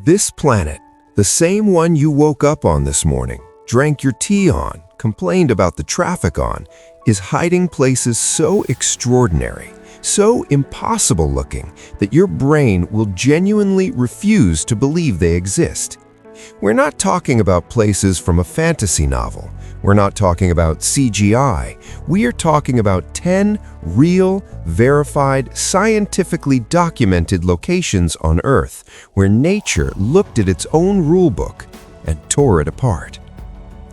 This planet, the same one you woke up on this morning, drank your tea on, complained about the traffic on, is hiding places so extraordinary, so impossible looking that your brain will genuinely refuse to believe they exist. We're not talking about places from a fantasy novel. We're not talking about CGI. We are talking about 10 real, verified, scientifically documented locations on Earth where nature looked at its own rulebook and tore it apart.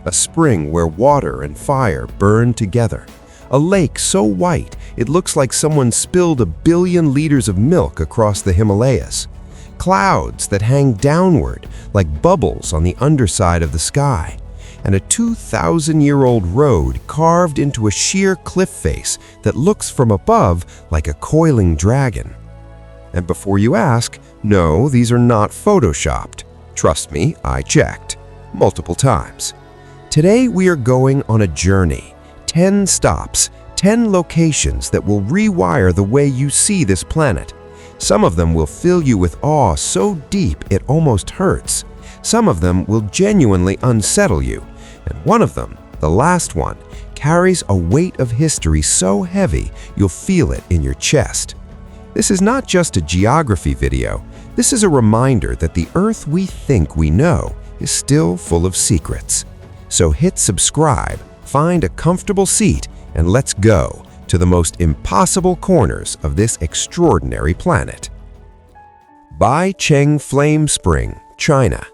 A spring where water and fire burn together. A lake so white it looks like someone spilled 1 billion liters of milk across the Himalayas. Clouds that hang downward like bubbles on the underside of the sky. And a 2,000-year-old road carved into a sheer cliff face that looks from above like a coiling dragon. And before you ask, no, these are not photoshopped. Trust me, I checked. Multiple times. Today we are going on a journey. 10 stops, 10 locations that will rewire the way you see this planet. Some of them will fill you with awe so deep it almost hurts. Some of them will genuinely unsettle you. And one of them, the last one, carries a weight of history so heavy you'll feel it in your chest. This is not just a geography video. This is a reminder that the Earth we think we know is still full of secrets. So hit subscribe, find a comfortable seat, and let's go to the most impossible corners of this extraordinary planet. Baicheng Flame Spring, China.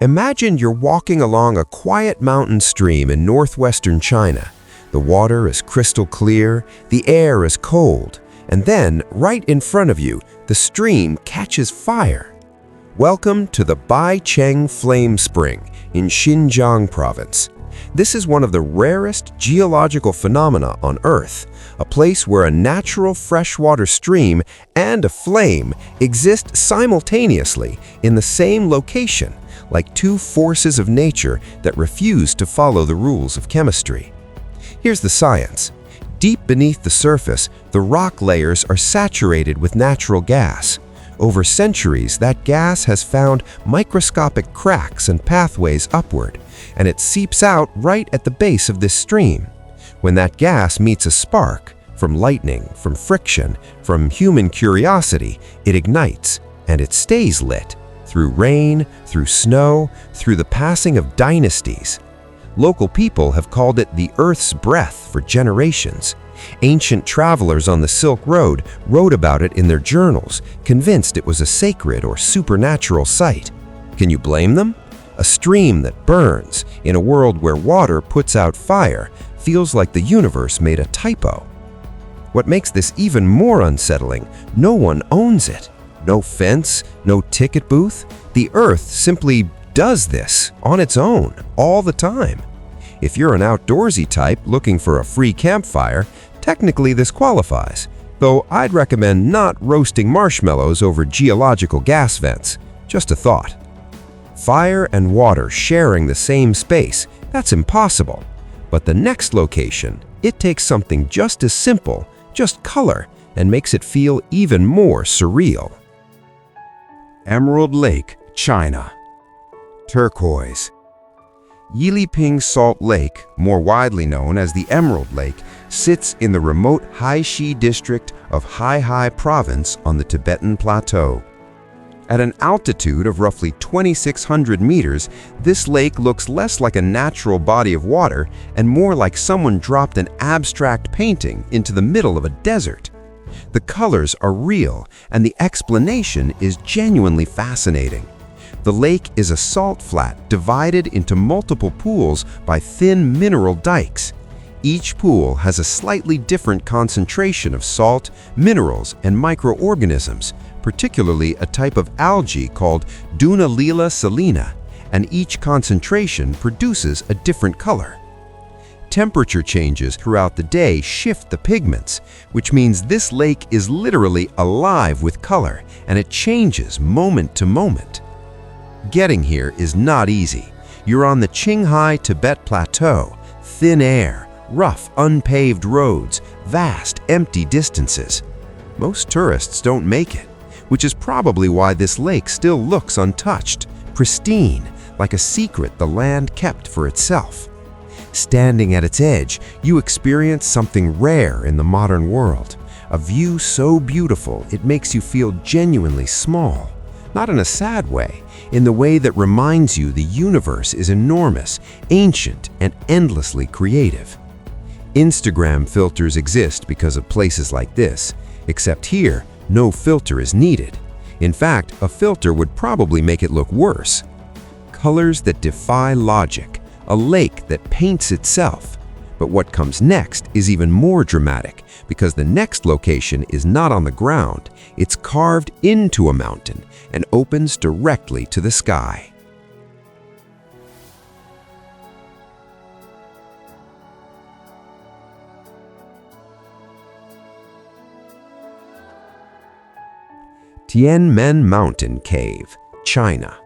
Imagine you're walking along a quiet mountain stream in northwestern China. The water is crystal clear, the air is cold, and then, right in front of you, the stream catches fire. Welcome to the Baicheng Flame Spring in Xinjiang province. This is one of the rarest geological phenomena on Earth, a place where a natural freshwater stream and a flame exist simultaneously in the same location, like two forces of nature that refuse to follow the rules of chemistry. Here's the science. Deep beneath the surface, the rock layers are saturated with natural gas. Over centuries, that gas has found microscopic cracks and pathways upward, and it seeps out right at the base of this stream. When that gas meets a spark, from lightning, from friction, from human curiosity, it ignites, and it stays lit. Through rain, through snow, through the passing of dynasties. Local people have called it the Earth's breath for generations. Ancient travelers on the Silk Road wrote about it in their journals, convinced it was a sacred or supernatural site. Can you blame them? A stream that burns, in a world where water puts out fire, feels like the universe made a typo. What makes this even more unsettling, no one owns it. No fence, no ticket booth. The Earth simply does this on its own, all the time. If you're an outdoorsy type looking for a free campfire, technically this qualifies, though I'd recommend not roasting marshmallows over geological gas vents. Just a thought. Fire and water sharing the same space, that's impossible. But the next location, it takes something just as simple, just color, and makes it feel even more surreal. Emerald Lake, China. Turquoise. Yiliping Salt Lake, more widely known as the Emerald Lake, sits in the remote Haishi district of Haihai Province on the Tibetan Plateau. At an altitude of roughly 2,600 meters, this lake looks less like a natural body of water and more like someone dropped an abstract painting into the middle of a desert. The colors are real, and the explanation is genuinely fascinating. The lake is a salt flat divided into multiple pools by thin mineral dikes. Each pool has a slightly different concentration of salt, minerals, and microorganisms, particularly a type of algae called Dunaliella salina, and each concentration produces a different color. Temperature changes throughout the day shift the pigments, which means this lake is literally alive with color, and it changes moment to moment. Getting here is not easy. You're on the Qinghai Tibet Plateau, thin air, rough, unpaved roads, vast, empty distances. Most tourists don't make it. which is probably why this lake still looks untouched, pristine, like a secret the land kept for itself. Standing at its edge, you experience something rare in the modern world, a view so beautiful it makes you feel genuinely small, not in a sad way, in the way that reminds you the universe is enormous, ancient, and endlessly creative. Instagram filters exist because of places like this, except here, no filter is needed. In fact, a filter would probably make it look worse. Colors that defy logic, a lake that paints itself. But what comes next is even more dramatic, because the next location is not on the ground, it's carved into a mountain and opens directly to the sky. Tianmen Mountain Cave, China.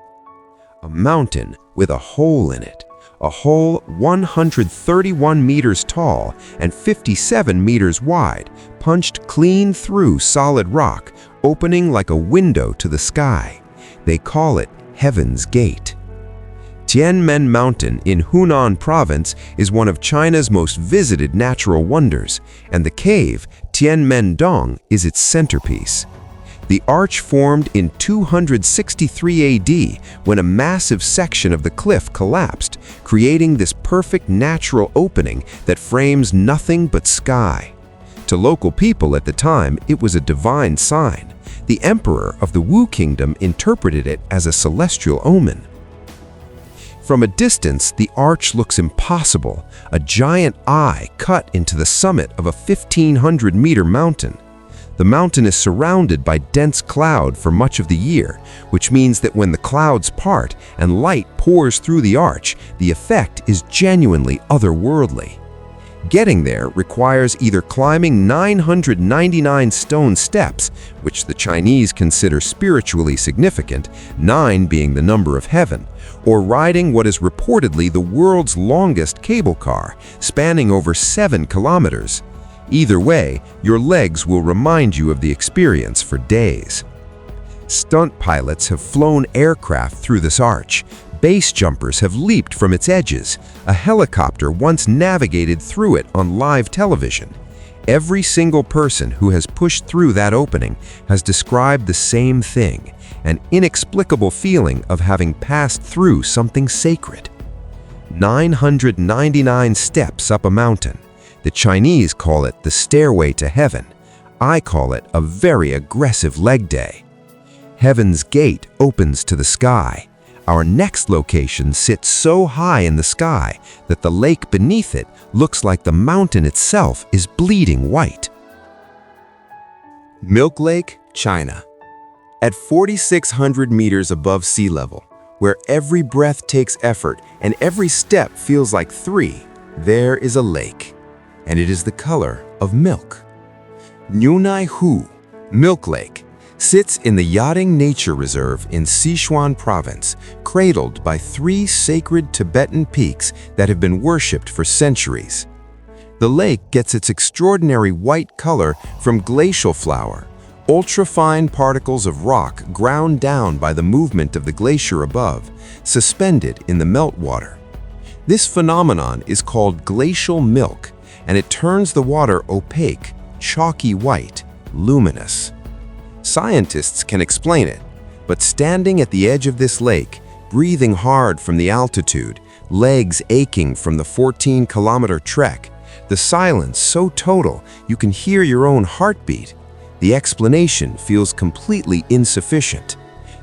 A mountain with a hole in it. A hole 131 meters tall and 57 meters wide, punched clean through solid rock, opening like a window to the sky. They call it Heaven's Gate. Tianmen Mountain in Hunan Province is one of China's most visited natural wonders, and the cave, Tianmen Dong, is its centerpiece. The arch formed in 263 AD when a massive section of the cliff collapsed, creating this perfect natural opening that frames nothing but sky. To local people at the time, it was a divine sign. The emperor of the Wu Kingdom interpreted it as a celestial omen. From a distance, the arch looks impossible, a giant eye cut into the summit of a 1,500-meter mountain. The mountain is surrounded by dense cloud for much of the year, which means that when the clouds part and light pours through the arch, the effect is genuinely otherworldly. Getting there requires either climbing 999 stone steps, which the Chinese consider spiritually significant, 9 being the number of heaven, or riding what is reportedly the world's longest cable car, spanning over 7 kilometers. Either way, your legs will remind you of the experience for days. Stunt pilots have flown aircraft through this arch. Base jumpers have leaped from its edges. A helicopter once navigated through it on live television. Every single person who has pushed through that opening has described the same thing, an inexplicable feeling of having passed through something sacred. 999 steps up a mountain. The Chinese call it the stairway to heaven. I call it a very aggressive leg day. Heaven's Gate opens to the sky. Our next location sits so high in the sky that the lake beneath it looks like the mountain itself is bleeding white. Milk Lake, China. At 4,600 meters above sea level, where every breath takes effort and every step feels like 3, there is a lake. And it is the color of milk. Nunai Hu, Milk Lake, sits in the Yachting Nature Reserve in Sichuan Province, cradled by 3 sacred Tibetan peaks that have been worshipped for centuries. The lake gets its extraordinary white color from glacial flour, ultrafine particles of rock ground down by the movement of the glacier above, suspended in the meltwater. This phenomenon is called glacial milk, and it turns the water opaque, chalky white, luminous. Scientists can explain it, but standing at the edge of this lake, breathing hard from the altitude, legs aching from the 14-kilometer trek, the silence so total you can hear your own heartbeat, the explanation feels completely insufficient,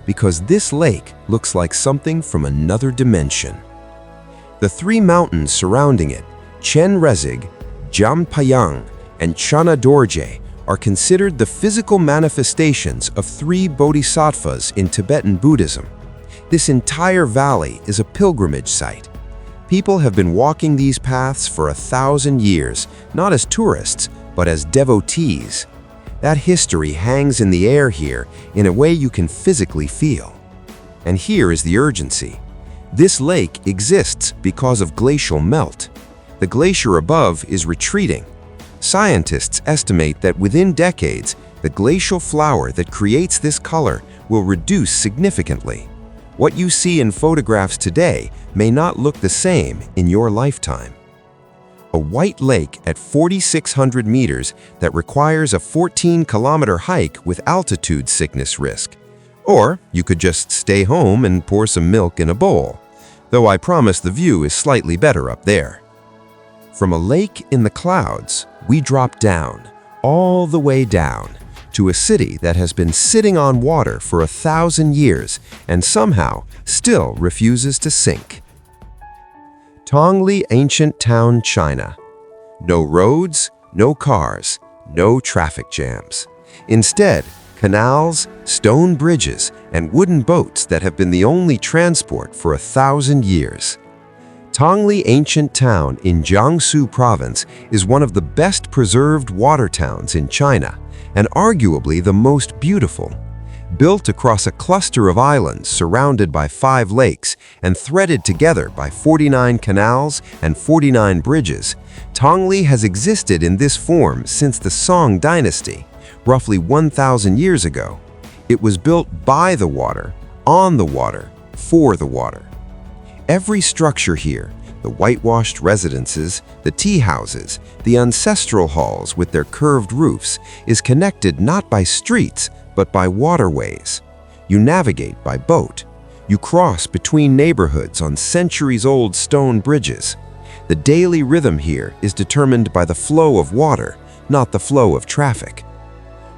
because this lake looks like something from another dimension. The 3 mountains surrounding it, Chen Rezig, Jampayang, and Chana Dorje, are considered the physical manifestations of 3 bodhisattvas in Tibetan Buddhism. This entire valley is a pilgrimage site. People have been walking these paths for 1,000 years, not as tourists, but as devotees. That history hangs in the air here in a way you can physically feel. And here is the urgency. This lake exists because of glacial melt. The glacier above is retreating. Scientists estimate that within decades, The glacial flour that creates this color will reduce significantly. What you see in photographs today may not look the same in your lifetime. A white lake at 4,600 meters that requires a 14-kilometer hike with altitude sickness risk. Or you could just stay home and pour some milk in a bowl, though I promise the view is slightly better up there. From a lake in the clouds, we drop down, all the way down, to a city that has been sitting on water for 1,000 years and somehow still refuses to sink. Tongli, ancient town, China. No roads, no cars, no traffic jams. Instead, canals, stone bridges, and wooden boats that have been the only transport for 1,000 years. Tongli, ancient town in Jiangsu province, is one of the best preserved water towns in China, and arguably the most beautiful. Built across a cluster of islands surrounded by 5 lakes and threaded together by 49 canals and 49 bridges, Tongli has existed in this form since the Song dynasty, roughly 1,000 years ago. It was built by the water, on the water, for the water. Every structure here, the whitewashed residences, the tea houses, the ancestral halls with their curved roofs, is connected not by streets, but by waterways. You navigate by boat. You cross between neighborhoods on centuries-old stone bridges. The daily rhythm here is determined by the flow of water, not the flow of traffic.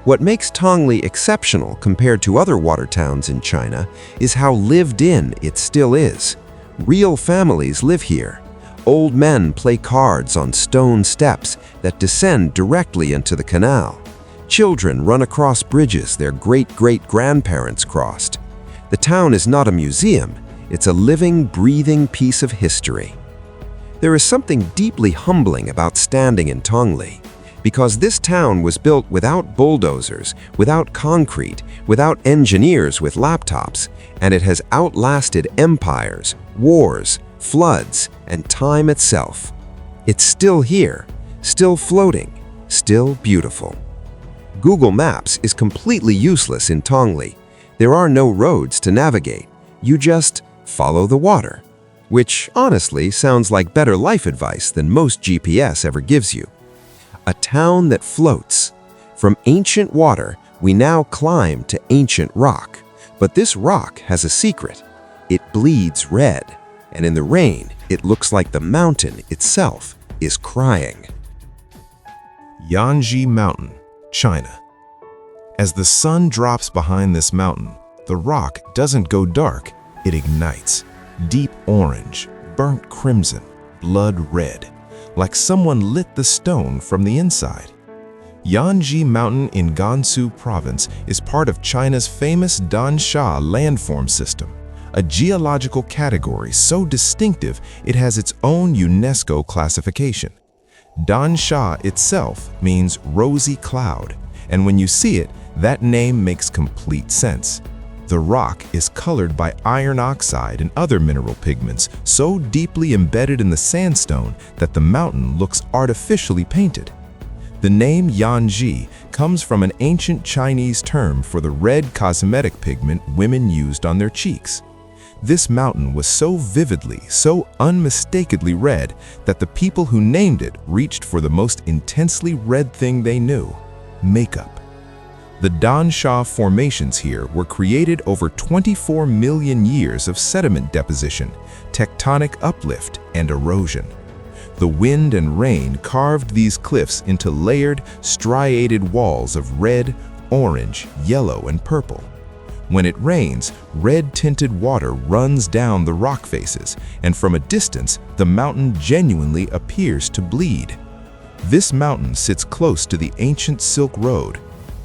What makes Tongli exceptional compared to other water towns in China is how lived in it still is. Real families live here. Old men play cards on stone steps that descend directly into the canal. Children run across bridges their great-great-grandparents crossed. The town is not a museum, it's a living, breathing piece of history. There is something deeply humbling about standing in Tongli, because this town was built without bulldozers, without concrete, without engineers with laptops, and it has outlasted empires, wars, floods, and time itself. It's still here, still floating, still beautiful. Google Maps is completely useless in Tongli. There are no roads to navigate. You just follow the water, which honestly sounds like better life advice than most GPS ever gives you. A town that floats. From ancient water, we now climb to ancient rock. But this rock has a secret. It bleeds red, and in the rain, it looks like the mountain itself is crying. Yanji Mountain, China. As the sun drops behind this mountain, the rock doesn't go dark, it ignites. Deep orange, burnt crimson, blood red, like someone lit the stone from the inside. Yanji Mountain in Gansu province is part of China's famous Dansha landform system, a geological category so distinctive it has its own UNESCO classification. Dansha itself means rosy cloud, and when you see it, that name makes complete sense. The rock is colored by iron oxide and other mineral pigments so deeply embedded in the sandstone that the mountain looks artificially painted. The name Yanji comes from an ancient Chinese term for the red cosmetic pigment women used on their cheeks. This mountain was so vividly, so unmistakably red that the people who named it reached for the most intensely red thing they knew: makeup. The Dansha formations here were created over 24 million years of sediment deposition, tectonic uplift, and erosion. The wind and rain carved these cliffs into layered, striated walls of red, orange, yellow, and purple. When it rains, red-tinted water runs down the rock faces, and from a distance, the mountain genuinely appears to bleed. This mountain sits close to the ancient Silk Road.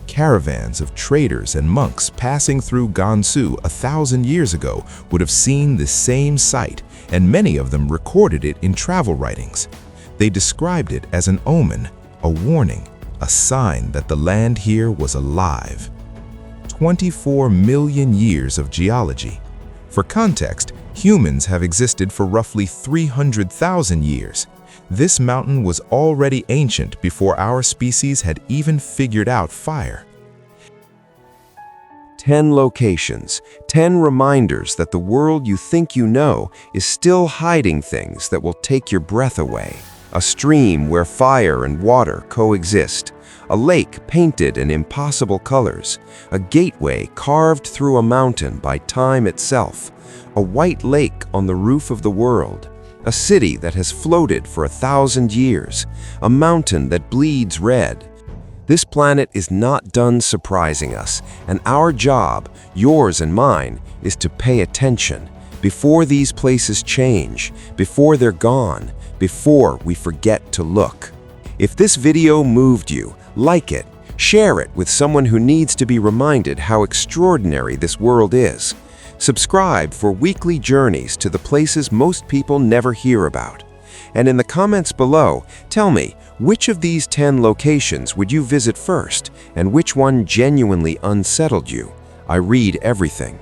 Caravans of traders and monks passing through Gansu 1,000 years ago would have seen the same sight, and many of them recorded it in travel writings. They described it as an omen, a warning, a sign that the land here was alive. 24 million years of geology. For context, humans have existed for roughly 300,000 years. This mountain was already ancient before our species had even figured out fire. 10 locations, 10 reminders that the world you think you know is still hiding things that will take your breath away. A stream where fire and water coexist. A lake painted in impossible colors. A gateway carved through a mountain by time itself. A white lake on the roof of the world. A city that has floated for 1,000 years. A mountain that bleeds red. This planet is not done surprising us, and our job, yours and mine, is to pay attention before these places change, before they're gone, before we forget to look. If this video moved you, like it, share it with someone who needs to be reminded how extraordinary this world is. Subscribe for weekly journeys to the places most people never hear about. And in the comments below, tell me, which of these 10 locations would you visit first, and which one genuinely unsettled you? I read everything.